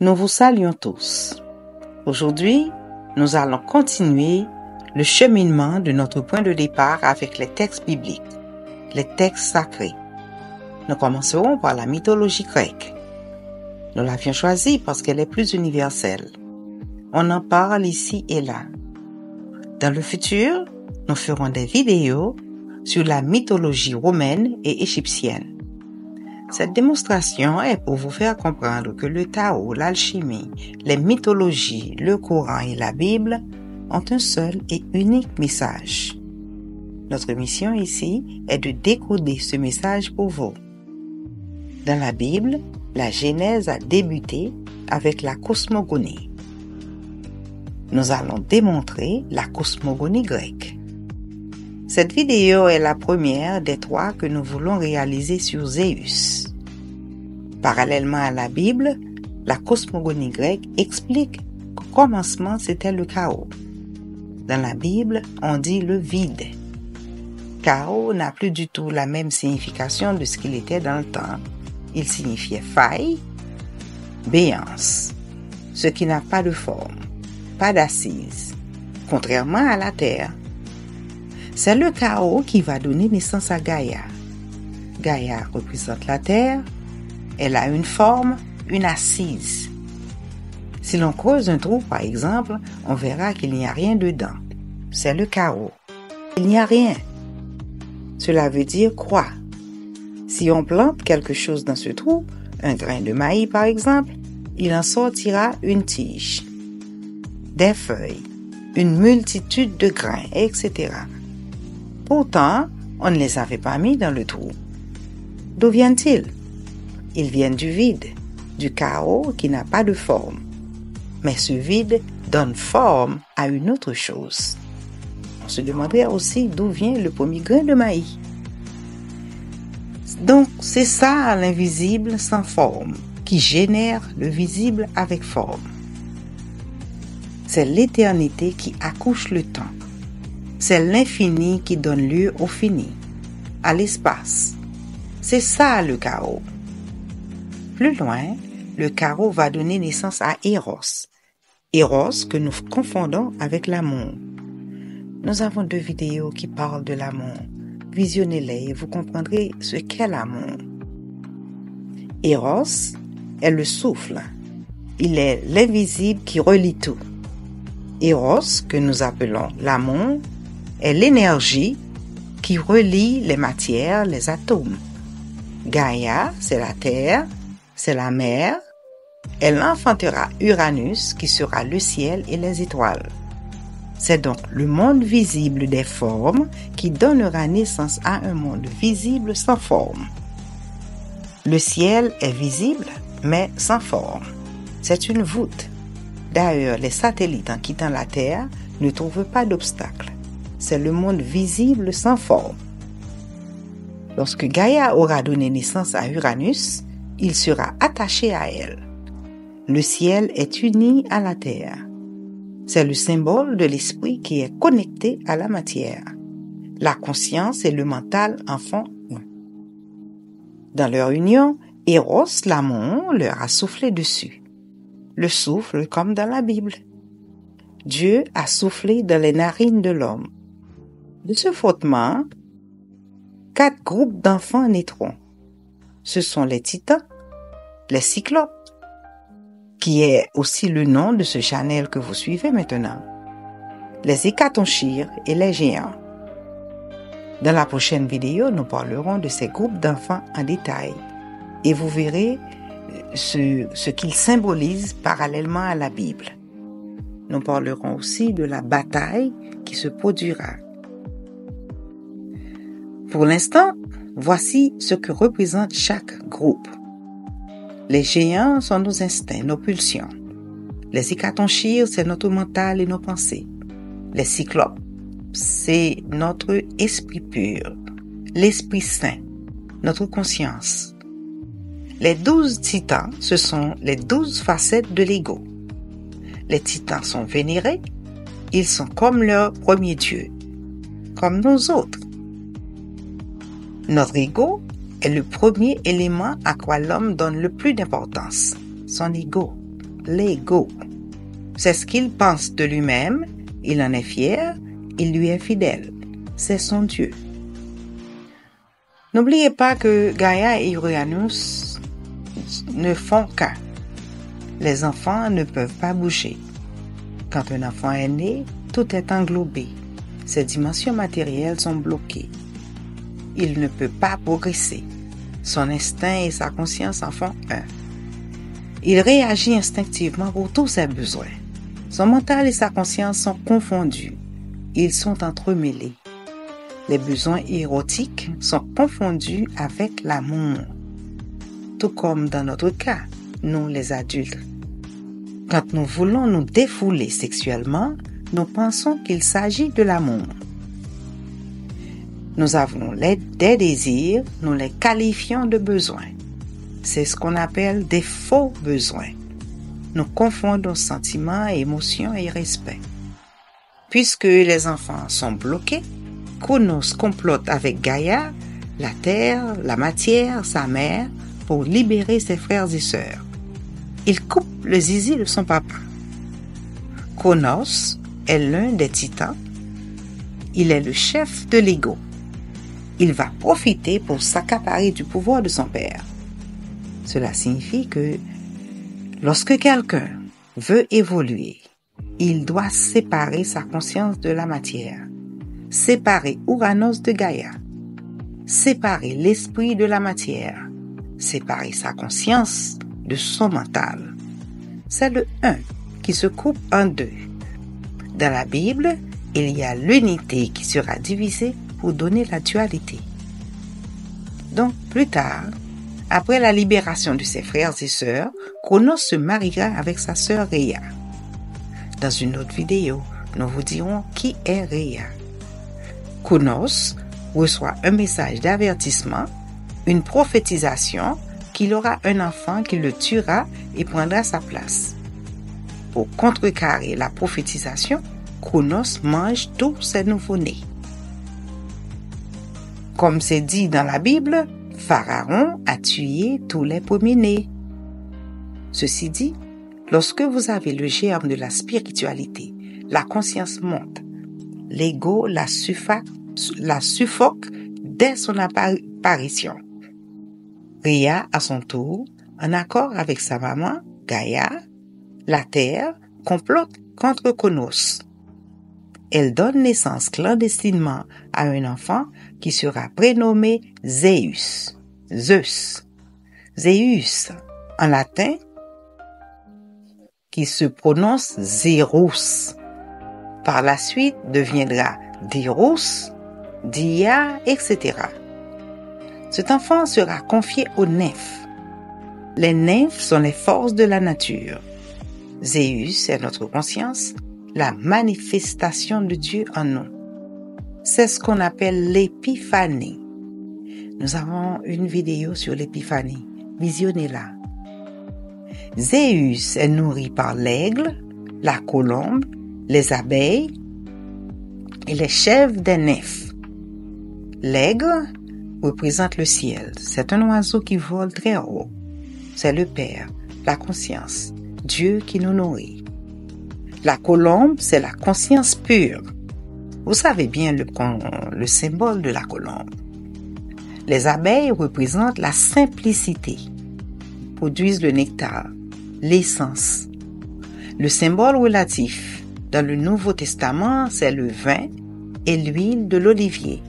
Nous vous saluons tous. Aujourd'hui, nous allons continuer le cheminement de notre point de départ avec les textes bibliques, les textes sacrés. Nous commencerons par la mythologie grecque. Nous l'avions choisie parce qu'elle est plus universelle. On en parle ici et là. Dans le futur, nous ferons des vidéos sur la mythologie romaine et égyptienne. Cette démonstration est pour vous faire comprendre que le Tao, l'alchimie, les mythologies, le Coran et la Bible ont un seul et unique message. Notre mission ici est de décoder ce message pour vous. Dans la Bible, la Genèse a débuté avec la cosmogonie. Nous allons démontrer la cosmogonie grecque. Cette vidéo est la première des 3 que nous voulons réaliser sur Zeus. Parallèlement à la Bible, la cosmogonie grecque explique qu'au commencement c'était le chaos. Dans la Bible, on dit le vide. Chaos n'a plus du tout la même signification de ce qu'il était dans le temps. Il signifiait faille, béance, ce qui n'a pas de forme, pas d'assise, contrairement à la terre. C'est le chaos qui va donner naissance à Gaïa. Gaïa représente la terre. Elle a une forme, une assise. Si l'on creuse un trou, par exemple, on verra qu'il n'y a rien dedans. C'est le chaos. Il n'y a rien. Cela veut dire quoi? Si on plante quelque chose dans ce trou, un grain de maïs par exemple, il en sortira une tige, des feuilles, une multitude de grains, etc. Pourtant, on ne les avait pas mis dans le trou. D'où viennent-ils? Ils viennent du vide, du chaos qui n'a pas de forme. Mais ce vide donne forme à une autre chose. On se demanderait aussi d'où vient le premier grain de maïs. Donc, c'est ça l'invisible sans forme, qui génère le visible avec forme. C'est l'éternité qui accouche le temps. C'est l'infini qui donne lieu au fini, à l'espace. C'est ça le chaos. Plus loin, le chaos va donner naissance à Eros. Eros que nous confondons avec l'amour. Nous avons 2 vidéos qui parlent de l'amour. Visionnez-les et vous comprendrez ce qu'est l'amour. Eros est le souffle. Il est l'invisible qui relie tout. Eros, que nous appelons l'amour, est l'énergie qui relie les matières, les atomes. Gaïa, c'est la terre, c'est la mer. Elle enfantera Uranus, qui sera le ciel et les étoiles. C'est donc le monde visible des formes qui donnera naissance à un monde visible sans forme. Le ciel est visible, mais sans forme. C'est une voûte. D'ailleurs, les satellites en quittant la Terre ne trouvent pas d'obstacle. C'est le monde visible sans forme. Lorsque Gaïa aura donné naissance à Uranus, il sera attaché à elle. Le ciel est uni à la terre. C'est le symbole de l'esprit qui est connecté à la matière. La conscience et le mental en font un. Dans leur union, Eros, l'amour, leur a soufflé dessus. Le souffle comme dans la Bible. Dieu a soufflé dans les narines de l'homme. De ce frottement, 4 groupes d'enfants naîtront. Ce sont les titans, les cyclopes, qui est aussi le nom de ce channel que vous suivez maintenant, les hécatonchires et les géants. Dans la prochaine vidéo, nous parlerons de ces groupes d'enfants en détail et vous verrez ce qu'ils symbolisent parallèlement à la Bible. Nous parlerons aussi de la bataille qui se produira. Pour l'instant, voici ce que représente chaque groupe. Les géants sont nos instincts, nos pulsions. Les hécatonchires, c'est notre mental et nos pensées. Les cyclopes, c'est notre esprit pur, l'esprit saint, notre conscience. Les 12 titans, ce sont les 12 facettes de l'ego. Les titans sont vénérés, ils sont comme leur premier dieu, comme nous autres. Notre ego est le premier élément à quoi l'homme donne le plus d'importance, son ego. l'ego. C'est ce qu'il pense de lui-même, il en est fier, il lui est fidèle. C'est son Dieu. N'oubliez pas que Gaïa et Uranus ne font qu'un. Les enfants ne peuvent pas bouger. Quand un enfant est né, tout est englobé. Ses dimensions matérielles sont bloquées. Il ne peut pas progresser. Son instinct et sa conscience en font un. Il réagit instinctivement pour tous ses besoins. Son mental et sa conscience sont confondus. Ils sont entremêlés. Les besoins érotiques sont confondus avec l'amour. Tout comme dans notre cas, nous les adultes. Quand nous voulons nous défouler sexuellement, nous pensons qu'il s'agit de l'amour. Nous avons des désirs, nous les qualifions de besoins. C'est ce qu'on appelle des faux besoins. Nous confondons sentiments, émotions et respect. Puisque les enfants sont bloqués, Chronos complote avec Gaïa, la terre, la matière, sa mère, pour libérer ses frères et sœurs. Il coupe le zizi de son papa. Chronos est l'un des titans. Il est le chef de l'ego. Il va profiter pour s'accaparer du pouvoir de son père. Cela signifie que lorsque quelqu'un veut évoluer, il doit séparer sa conscience de la matière, séparer Uranus de Gaïa, séparer l'esprit de la matière, séparer sa conscience de son mental. C'est le un qui se coupe en deux. Dans la Bible, il y a l'unité qui sera divisée pour donner la dualité. Donc, plus tard, après la libération de ses frères et sœurs, Chronos se mariera avec sa sœur Rhea. Dans une autre vidéo, nous vous dirons qui est Rhea. Chronos reçoit un message d'avertissement, une prophétisation qu'il aura un enfant qui le tuera et prendra sa place. Pour contrecarrer la prophétisation, Chronos mange tous ses nouveau-nés. Comme c'est dit dans la Bible, Pharaon a tué tous les premiers-nés. Ceci dit, lorsque vous avez le germe de la spiritualité, la conscience monte. L'ego la suffoque dès son apparition. Rhea, à son tour, en accord avec sa maman, Gaïa, la terre, complote contre Chronos. Elle donne naissance clandestinement à un enfant qui sera prénommé Zeus. Zeus, en latin, qui se prononce Zéros. Par la suite deviendra Diros, Dia, etc. Cet enfant sera confié aux nymphes. Les nymphes sont les forces de la nature. Zeus est notre conscience, la manifestation de Dieu en nous. C'est ce qu'on appelle l'épiphanie. Nous avons une vidéo sur l'épiphanie. Visionnez-la. Zeus est nourri par l'aigle, la colombe, les abeilles et les chèvres des nymphes. L'aigle représente le ciel. C'est un oiseau qui vole très haut. C'est le Père, la conscience, Dieu qui nous nourrit. La colombe, c'est la conscience pure. Vous savez bien le symbole de la colombe. Les abeilles représentent la simplicité, produisent le nectar, l'essence. Le symbole relatif dans le Nouveau Testament, c'est le vin et l'huile de l'olivier.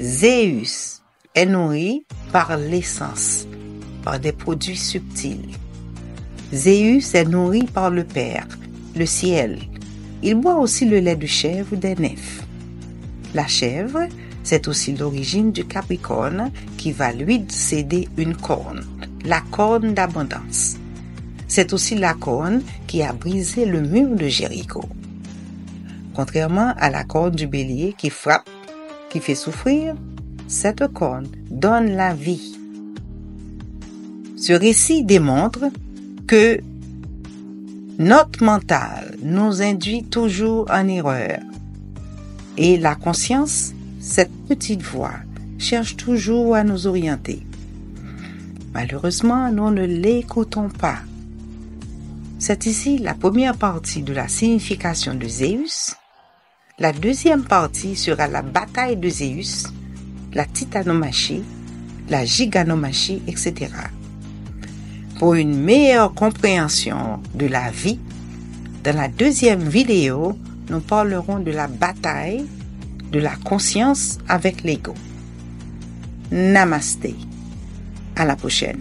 Zeus est nourri par l'essence, par des produits subtils. Zeus est nourri par le Père, le ciel. Il boit aussi le lait de chèvre des nymphes. La chèvre, c'est aussi l'origine du Capricorne qui va lui céder une corne, la corne d'abondance. C'est aussi la corne qui a brisé le mur de Jéricho. Contrairement à la corne du bélier qui frappe, qui fait souffrir, cette corne donne la vie. Ce récit démontre que notre mental nous induit toujours en erreur. Et la conscience, cette petite voix, cherche toujours à nous orienter. Malheureusement, nous ne l'écoutons pas. C'est ici la première partie de la signification de Zéus. La deuxième partie sera la bataille de Zéus, la titanomachie, la giganomachie, etc. Pour une meilleure compréhension de la vie, dans la deuxième vidéo, nous parlerons de la bataille de la conscience avec l'ego. Namasté. À la prochaine.